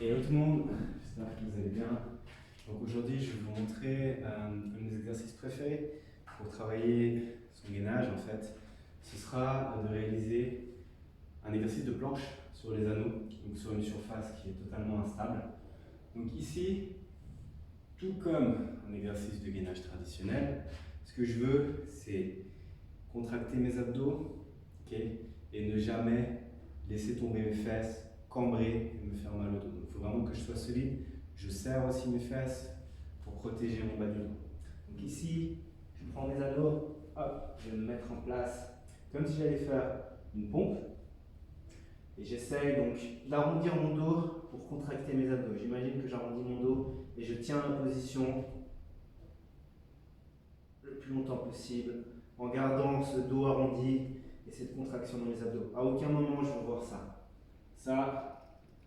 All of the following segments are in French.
Hello tout le monde, j'espère que vous allez bien. Donc aujourd'hui je vais vous montrer un de mes exercices préférés pour travailler son gainage en fait. Ce sera de réaliser un exercice de planche sur les anneaux, donc sur une surface qui est totalement instable. Donc ici, tout comme un exercice de gainage traditionnel, ce que je veux c'est contracter mes abdos, okay, et ne jamais laisser tomber mes fesses, cambrer et me faire mal au dos. Il faut vraiment que je sois solide. Je serre aussi mes fesses pour protéger mon bas du dos. Donc ici, je prends mes anneaux, hop, je vais me mettre en place comme si j'allais faire une pompe. Et j'essaye donc d'arrondir mon dos pour contracter mes abdos. J'imagine que j'arrondis mon dos et je tiens la position le plus longtemps possible en gardant ce dos arrondi et cette contraction dans les abdos. À aucun moment je veux voir ça. Ça,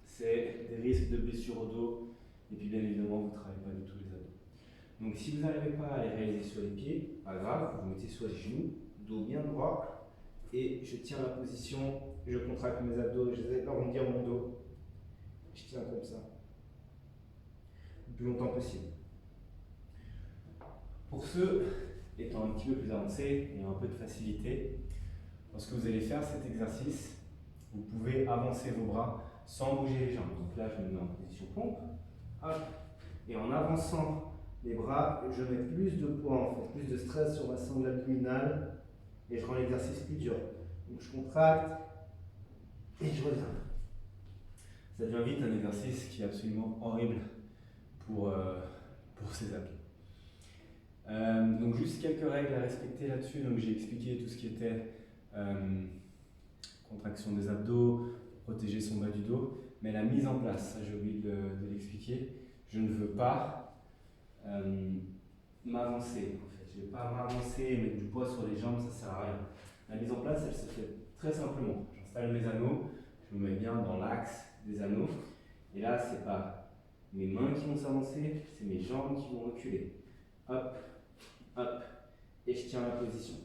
c'est des risques de blessure au dos et puis bien évidemment vous ne travaillez pas du tout les abdos. Donc si vous n'arrivez pas à les réaliser sur les pieds, pas grave, vous vous mettez sur les genoux, dos bien droit et je tiens la position, je contracte mes abdos, j'essaie d'arrondir mon dos. Je tiens comme ça, le plus longtemps possible. Pour ceux étant un petit peu plus avancés et un peu de facilité, lorsque vous allez faire cet exercice, vous pouvez avancer vos bras sans bouger les jambes. Donc là, je me mets en position pompe. Hop. Et en avançant les bras, je mets plus de poids, en fait, plus de stress sur ma sangle abdominale et je rends l'exercice plus dur. Donc je contracte et je reviens. Ça devient vite un exercice qui est absolument horrible pour ses abdos. Donc juste quelques règles à respecter là-dessus. Donc j'ai expliqué tout ce qui était contraction des abdos, protéger son bas du dos, mais la mise en place, ça j'ai oublié de l'expliquer. Je ne veux pas m'avancer en fait. Je ne vais pas m'avancer et mettre du poids sur les jambes, ça ne sert à rien. La mise en place, elle se fait très simplement. J'installe mes anneaux, je me mets bien dans l'axe des anneaux, et là c'est pas mes mains qui vont s'avancer, c'est mes jambes qui vont reculer. Hop, hop, et je tiens la position.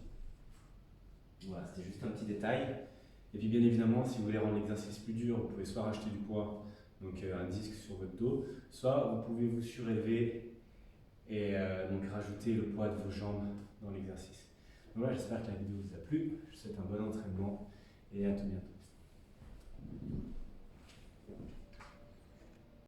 Voilà, c'était juste un petit détail. Et puis bien évidemment, si vous voulez rendre l'exercice plus dur, vous pouvez soit racheter du poids, donc un disque sur votre dos, soit vous pouvez vous surélever et donc rajouter le poids de vos jambes dans l'exercice. Donc voilà, j'espère que la vidéo vous a plu. Je vous souhaite un bon entraînement et à tout bientôt.